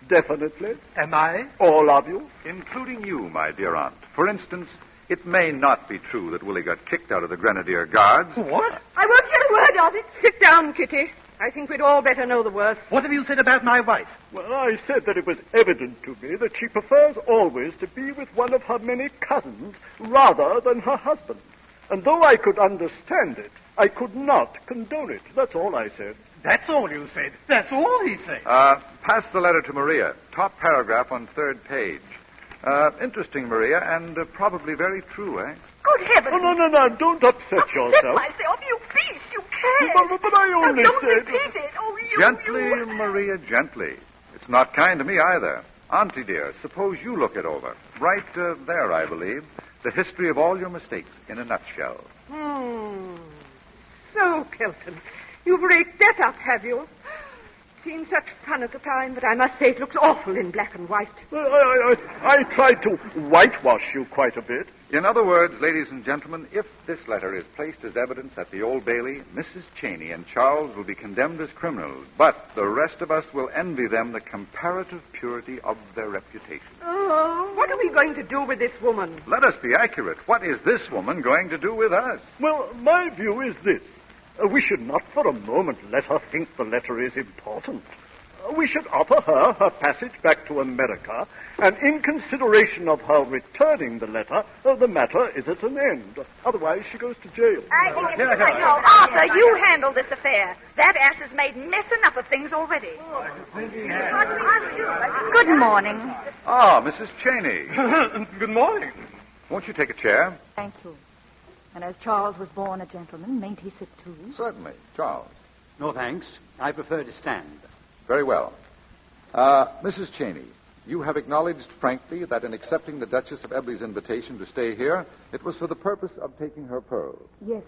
Definitely. Am I? All of you. Including you, my dear aunt. For instance, it may not be true that Willie got kicked out of the Grenadier Guards. What? I won't hear a word of it. Sit down, Kitty. I think we'd all better know the worst. What have you said about my wife? Well, I said that it was evident to me that she prefers always to be with one of her many cousins rather than her husband. And though I could understand it, I could not condone it. That's all I said. That's all you said. That's all he said. Pass the letter to Maria. Top paragraph on third page. Interesting, Maria, and probably very true, eh? Good heavens. Oh, no, don't upset yourself. myself, you beast, you can't. But I only don't said... repeat it. Oh, Gently, Maria, gently. It's not kind to me either. Auntie dear, suppose you look it over. Right there, I believe. The history of all your mistakes in a nutshell. So, Kelton, you've raked that up, have you? Seemed such fun at the time, but I must say it looks awful in black and white. I tried to whitewash you quite a bit. In other words, ladies and gentlemen, if this letter is placed as evidence at the Old Bailey, Mrs. Cheyney and Charles will be condemned as criminals, but the rest of us will envy them the comparative purity of their reputation. Oh, what are we going to do with this woman? Let us be accurate. What is this woman going to do with us? Well, my view is this. We should not for a moment let her think the letter is important. We should offer her her passage back to America, and in consideration of her returning the letter, the matter is at an end. Otherwise, she goes to jail. I think it's right. No, Arthur, you handle this affair. That ass has made mess enough of things already. Good morning. Ah, Mrs. Cheyney. Good morning. Won't you take a chair? Thank you. And as Charles was born a gentleman, mayn't he sit too? Certainly. Charles. No, thanks. I prefer to stand. Very well. Mrs. Cheyney, you have acknowledged frankly that in accepting the Duchess of Ebley's invitation to stay here, it was for the purpose of taking her pearls. Yes.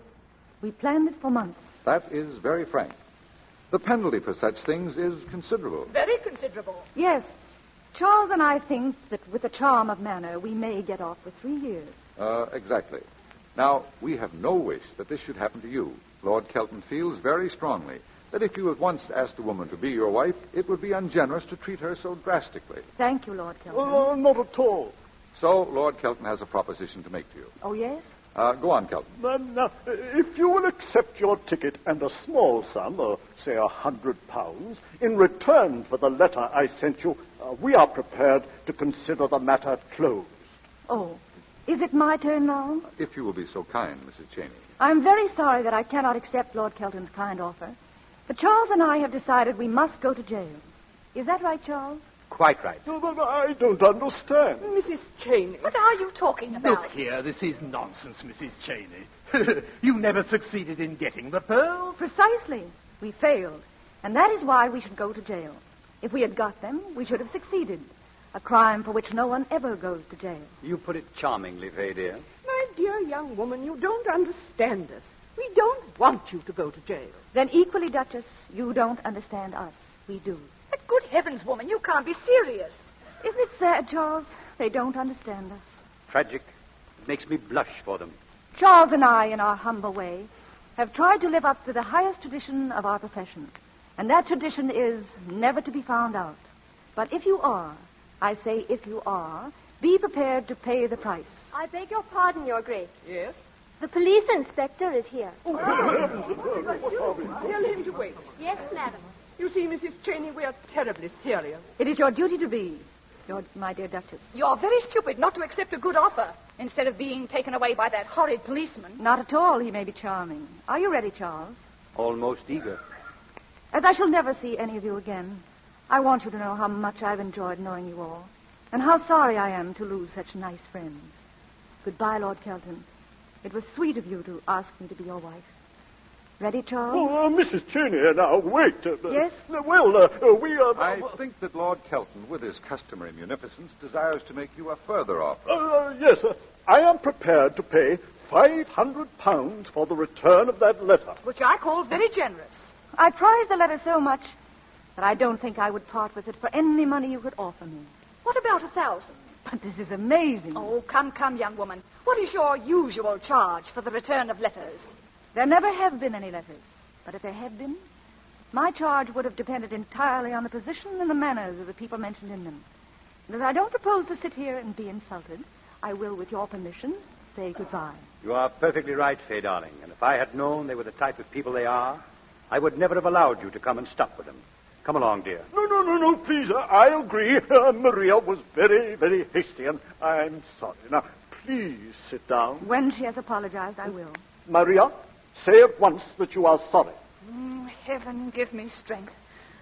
We planned it for months. That is very frank. The penalty for such things is considerable. Very considerable. Yes. Charles and I think that with the charm of manner, we may get off with 3 years. Exactly. Now, we have no wish that this should happen to you. Lord Kelton feels very strongly that if you had once asked a woman to be your wife, it would be ungenerous to treat her so drastically. Thank you, Lord Kelton. Not at all. So, Lord Kelton has a proposition to make to you. Oh, yes? Go on, Kelton. Now, if you will accept your ticket and a small sum, say £100, in return for the letter I sent you, we are prepared to consider the matter closed. Oh, is it my turn now? If you will be so kind, Mrs. Cheyney. I'm very sorry that I cannot accept Lord Kelton's kind offer. But Charles and I have decided we must go to jail. Is that right, Charles? Quite right. No, but I don't understand. Mrs. Cheyney. What are you talking about? Look here, this is nonsense, Mrs. Cheyney. You never succeeded in getting the pearls. Precisely. We failed. And that is why we should go to jail. If we had got them, we should have succeeded. A crime for which no one ever goes to jail. You put it charmingly, Fay, dear. My dear young woman, you don't understand us. We don't want you to go to jail. Then equally, Duchess, you don't understand us. We do. But good heavens, woman, you can't be serious. Isn't it sad, Charles? They don't understand us. Tragic. It makes me blush for them. Charles and I, in our humble way, have tried to live up to the highest tradition of our profession. And that tradition is never to be found out. But if you are, I say if you are, be prepared to pay the price. I beg your pardon, Your Grace. Yes? The police inspector is here. Tell him to wait. Yes, madam. You see, Mrs. Cheyney, we are terribly serious. It is your duty to be, my dear Duchess. You're very stupid not to accept a good offer instead of being taken away by that horrid policeman. Not at all. He may be charming. Are you ready, Charles? Almost eager. As I shall never see any of you again, I want you to know how much I've enjoyed knowing you all, and how sorry I am to lose such nice friends. Goodbye, Lord Kelton. It was sweet of you to ask me to be your wife. Ready, Charles? Oh, Mrs. Cheyney, now, wait. Yes? We are... I think that Lord Kelton, with his customary munificence, desires to make you a further offer. Yes, I am prepared to pay £500 for the return of that letter. Which I call very generous. I prize the letter so much that I don't think I would part with it for any money you could offer me. What about 1,000? But this is amazing. Oh, come, young woman. What is your usual charge for the return of letters? There never have been any letters. But if there had been, my charge would have depended entirely on the position and the manners of the people mentioned in them. And as I don't propose to sit here and be insulted, I will, with your permission, say goodbye. You are perfectly right, Fay, darling. And if I had known they were the type of people they are, I would never have allowed you to come and stop with them. Come along, dear. No, please, I agree. Maria was very, very hasty, and I'm sorry. Now, please sit down. When she has apologized, I will. Maria, say at once that you are sorry. Heaven give me strength.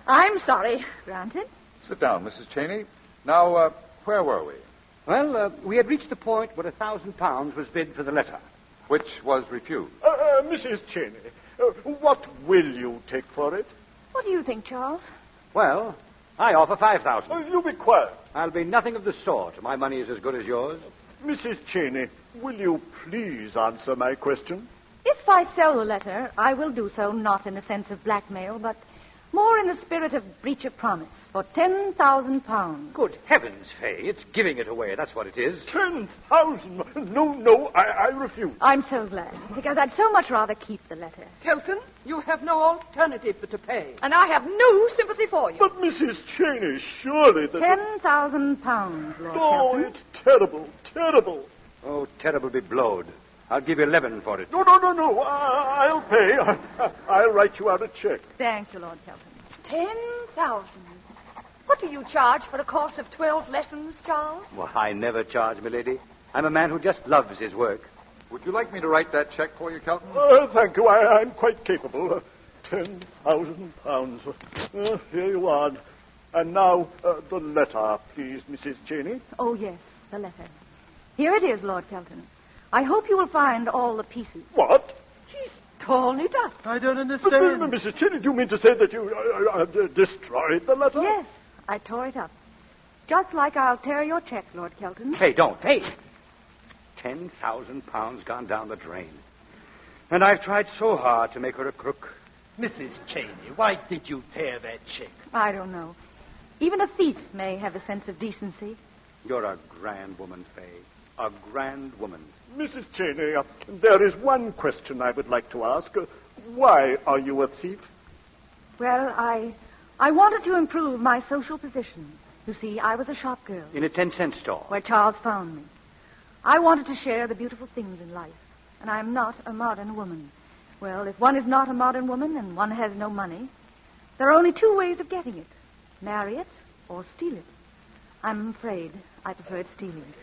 I'm sorry. Granted. Sit down, Mrs. Cheyney. Now, where were we? Well, we had reached the point where £1,000 was bid for the letter. Which was refused. Mrs. Cheyney, what will you take for it? What do you think, Charles? Well, I offer 5,000. You be quiet. I'll be nothing of the sort. My money is as good as yours. Mrs. Cheyney, will you please answer my question? If I sell the letter, I will do so not in the sense of blackmail, but more in the spirit of breach of promise for £10,000. Good heavens, Fay. It's giving it away. That's what it is. 10,000? No, I refuse. I'm so glad, because I'd so much rather keep the letter. Kelton, you have no alternative but to pay. And I have no sympathy for you. But, Mrs. Cheyney, surely that... £10,000, Lord Oh, Kelton. it's terrible, terrible. Oh, terrible be blowed. I'll give you 11 for it. No. I'll pay. I'll write you out a check. Thank you, Lord Kelton. 10,000. What do you charge for a course of 12 lessons, Charles? Well, I never charge, milady. I'm a man who just loves his work. Would you like me to write that check for you, Kelton? Thank you. I'm quite capable. £10,000. Here you are. And now, the letter, please, Mrs. Cheyney. Oh, yes, the letter. Here it is, Lord Kelton. I hope you will find all the pieces. What? She's torn it up. I don't understand. Mrs. Cheyney, do you mean to say that you destroyed the letter? Yes, I tore it up. Just like I'll tear your check, Lord Kelton. Hey, don't. Hey! £10,000 gone down the drain. And I've tried so hard to make her a crook. Mrs. Cheyney, why did you tear that check? I don't know. Even a thief may have a sense of decency. You're a grand woman, Fay. A grand woman. Mrs. Cheyney, there is one question I would like to ask. Why are you a thief? Well, I wanted to improve my social position. You see, I was a shop girl. In a 10-cent store. Where Charles found me. I wanted to share the beautiful things in life. And I'm not a modern woman. Well, if one is not a modern woman and one has no money, there are only two ways of getting it. Marry it or steal it. I'm afraid I preferred stealing it.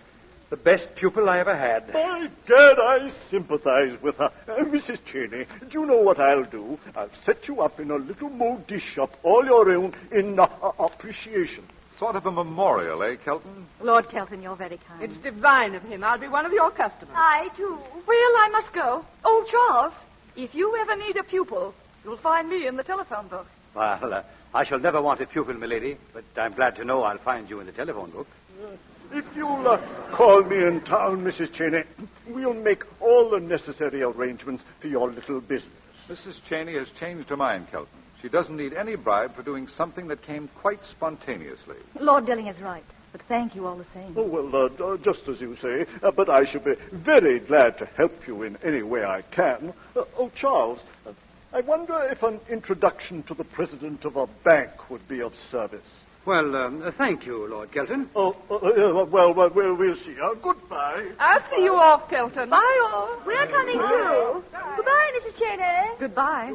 The best pupil I ever had. By Gad, I sympathize with her. Mrs. Cheyney, do you know what I'll do? I'll set you up in a little maudit shop all your own in appreciation. Sort of a memorial, eh, Kelton? Lord Kelton, you're very kind. It's divine of him. I'll be one of your customers. I, too. Well, I must go. Oh, Charles, if you ever need a pupil, you'll find me in the telephone book. Well, I shall never want a pupil, milady, but I'm glad to know I'll find you in the telephone book. If you'll call me in town, Mrs. Cheyney, we'll make all the necessary arrangements for your little business. Mrs. Cheyney has changed her mind, Kelton. She doesn't need any bribe for doing something that came quite spontaneously. Lord Dilling is right, but thank you all the same. Oh, well, just as you say, but I shall be very glad to help you in any way I can. Charles, I wonder if an introduction to the president of a bank would be of service. Well, thank you, Lord Kelton. We'll see. Goodbye. I'll see you off, Kelton. Bye, all. We're coming too. Goodbye, Mrs. Cheyney. Goodbye.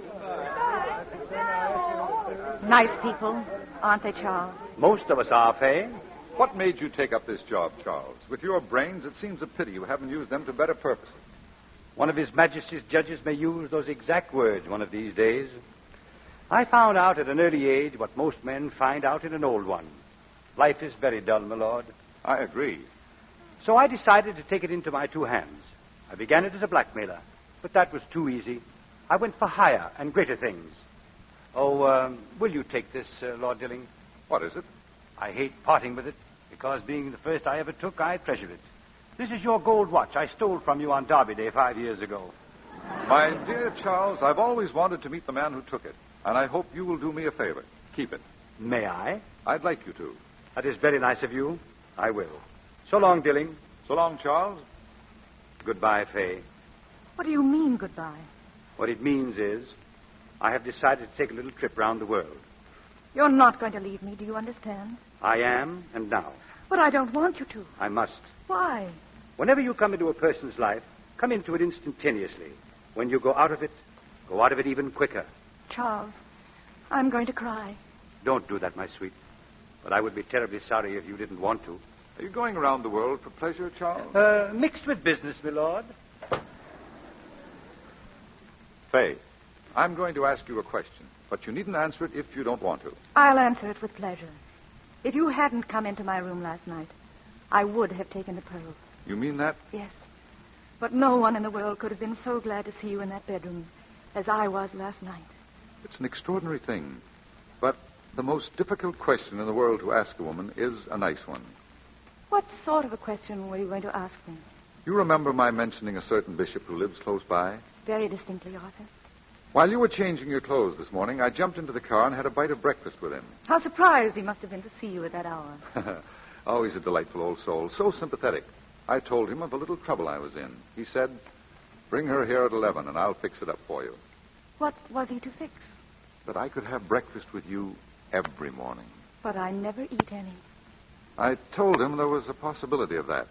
Nice people, aren't they, Charles? Most of us are, Fay. What made you take up this job, Charles? With your brains, it seems a pity you haven't used them to better purposes. One of His Majesty's judges may use those exact words one of these days. I found out at an early age what most men find out in an old one. Life is very dull, my lord. I agree. So I decided to take it into my two hands. I began it as a blackmailer, but that was too easy. I went for higher and greater things. Oh, will you take this, Lord Dilling? What is it? I hate parting with it, because being the first I ever took, I treasure it. This is your gold watch I stole from you on Derby Day 5 years ago. My dear Charles, I've always wanted to meet the man who took it, and I hope you will do me a favor. Keep it. May I? I'd like you to. That is very nice of you. I will. So long, Dilling. So long, Charles. Goodbye, Fay. What do you mean, goodbye? What it means is, I have decided to take a little trip round the world. You're not going to leave me, do you understand? I am, and now. But I don't want you to. I must. Why? Whenever you come into a person's life, come into it instantaneously. When you go out of it even quicker. Charles, I'm going to cry. Don't do that, my sweet. But I would be terribly sorry if you didn't want to. Are you going around the world for pleasure, Charles? Mixed with business, my lord. Fay, I'm going to ask you a question, but you needn't answer it if you don't want to. I'll answer it with pleasure. If you hadn't come into my room last night, I would have taken the pearls. You mean that? Yes. But no one in the world could have been so glad to see you in that bedroom as I was last night. It's an extraordinary thing. But the most difficult question in the world to ask a woman is a nice one. What sort of a question were you going to ask me? You remember my mentioning a certain bishop who lives close by? Very distinctly, Arthur. While you were changing your clothes this morning, I jumped into the car and had a bite of breakfast with him. How surprised he must have been to see you at that hour. Always a delightful old soul, so sympathetic. I told him of the little trouble I was in. He said, "Bring her here at 11 and I'll fix it up for you." What was he to fix? That I could have breakfast with you every morning. But I never eat any. I told him there was a possibility of that.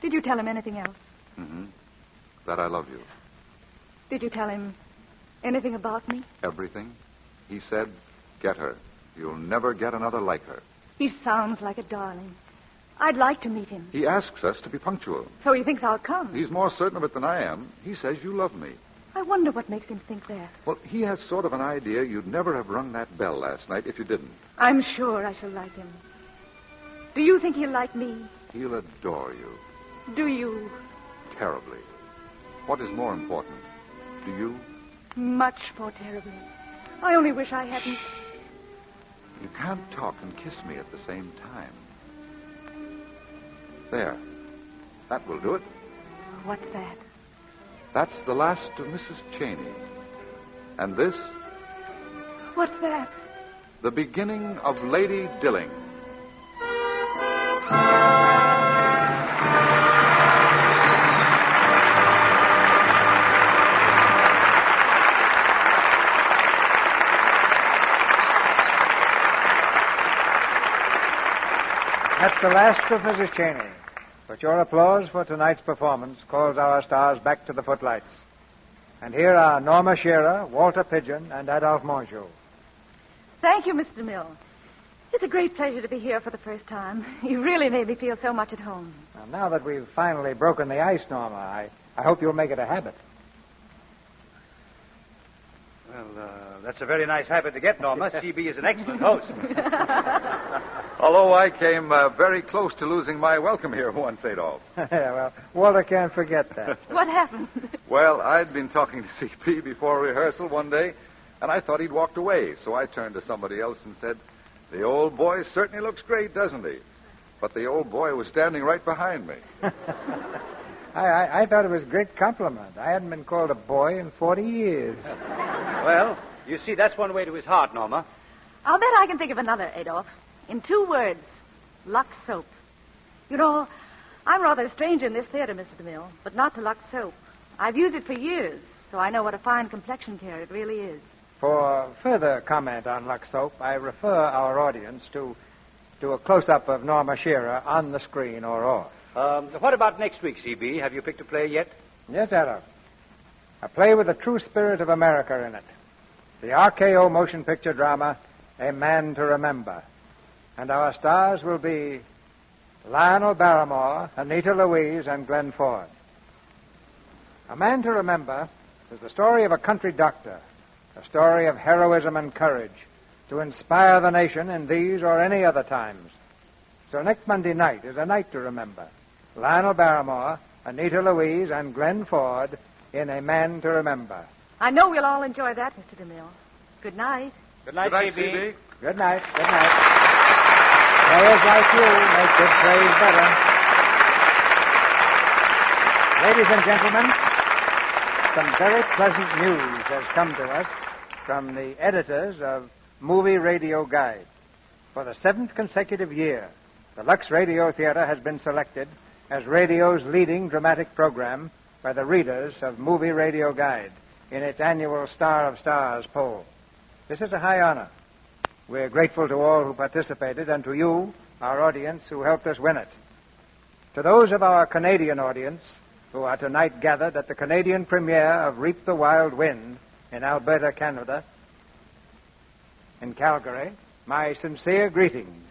Did you tell him anything else? Mm-hmm. That I love you. Did you tell him anything about me? Everything. He said, "Get her. You'll never get another like her." He sounds like a darling. I'd like to meet him. He asks us to be punctual. So he thinks I'll come. He's more certain of it than I am. He says you love me. I wonder what makes him think that. Well, he has sort of an idea you'd never have rung that bell last night if you didn't. I'm sure I shall like him. Do you think he'll like me? He'll adore you. Do you? Terribly. What is more important? Do you? Much more terribly. I only wish I hadn't... You can't talk and kiss me at the same time. There. That will do it. What's that? That's the last of Mrs. Cheyney. And this? What's that? The beginning of Lady Dilling. That's the last of Mrs. Cheyney. But your applause for tonight's performance calls our stars back to the footlights. And here are Norma Shearer, Walter Pidgeon, and Adolphe Mongeau. Thank you, Mr. Mill. It's a great pleasure to be here for the first time. You really made me feel so much at home. Now that we've finally broken the ice, Norma, I hope you'll make it a habit. Well, that's a very nice habit to get, Norma. CB is an excellent host. Although I came very close to losing my welcome here once, Adolphe. Well, Walter can't forget that. What happened? Well, I'd been talking to CP before rehearsal one day, and I thought he'd walked away, so I turned to somebody else and said, "The old boy certainly looks great, doesn't he?" But the old boy was standing right behind me. I thought it was a great compliment. I hadn't been called a boy in 40 years. Well, you see, that's one way to his heart, Norma. I'll bet I can think of another, Adolf. In 2 words, Lux Soap. You know, I'm rather a stranger in this theater, Mr. DeMille, but not to Lux Soap. I've used it for years, so I know what a fine complexion care it really is. For further comment on Lux Soap, I refer our audience to a close-up of Norma Shearer on the screen or off. What about next week, CB? Have you picked a play yet? Yes, Adolf. A play with the true spirit of America in it. The RKO motion picture drama, A Man to Remember. And our stars will be Lionel Barrymore, Anita Louise, and Glenn Ford. A Man to Remember is the story of a country doctor, a story of heroism and courage to inspire the nation in these or any other times. So next Monday night is a night to remember. Lionel Barrymore, Anita Louise, and Glenn Ford in A Man to Remember. I know we'll all enjoy that, Mr. DeMille. Good night. Good night, Good night, CB. CB. Good night. Good night. Players like you make good plays better. Ladies and gentlemen, some very pleasant news has come to us from the editors of Movie Radio Guide. For the 7th consecutive year, the Lux Radio Theater has been selected as radio's leading dramatic program by the readers of Movie Radio Guide in its annual Star of Stars poll. This is a high honor. We're grateful to all who participated and to you, our audience, who helped us win it. To those of our Canadian audience who are tonight gathered at the Canadian premiere of Reap the Wild Wind in Alberta, Canada, in Calgary, my sincere greetings,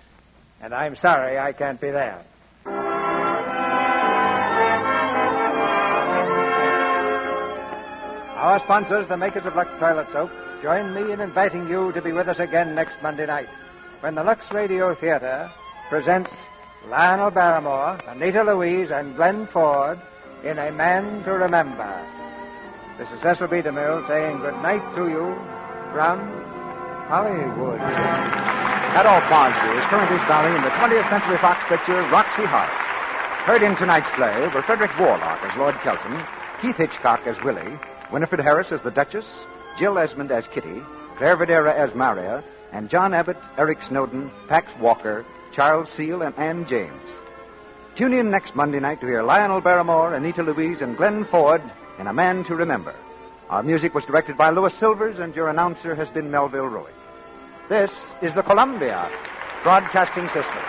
and I'm sorry I can't be there. Our sponsors, the makers of Lux Toilet Soap, join me in inviting you to be with us again next Monday night when the Lux Radio Theater presents Lionel Barrymore, Anita Louise, and Glenn Ford in A Man to Remember. This is Cecil B. DeMille saying good night to you from Hollywood. Adolph Marsden is currently starring in the 20th Century Fox picture Roxy Hart. Heard in tonight's play were Frederick Warlock as Lord Kelton, Keith Hitchcock as Willie, Winifred Harris as the Duchess, Jill Esmond as Kitty, Claire Videra as Maria, and John Abbott, Eric Snowden, Pax Walker, Charles Seal, and Ann James. Tune in next Monday night to hear Lionel Barrymore, Anita Louise, and Glenn Ford in A Man to Remember. Our music was directed by Louis Silvers, and your announcer has been Melville Ruick. This is the Columbia Broadcasting System.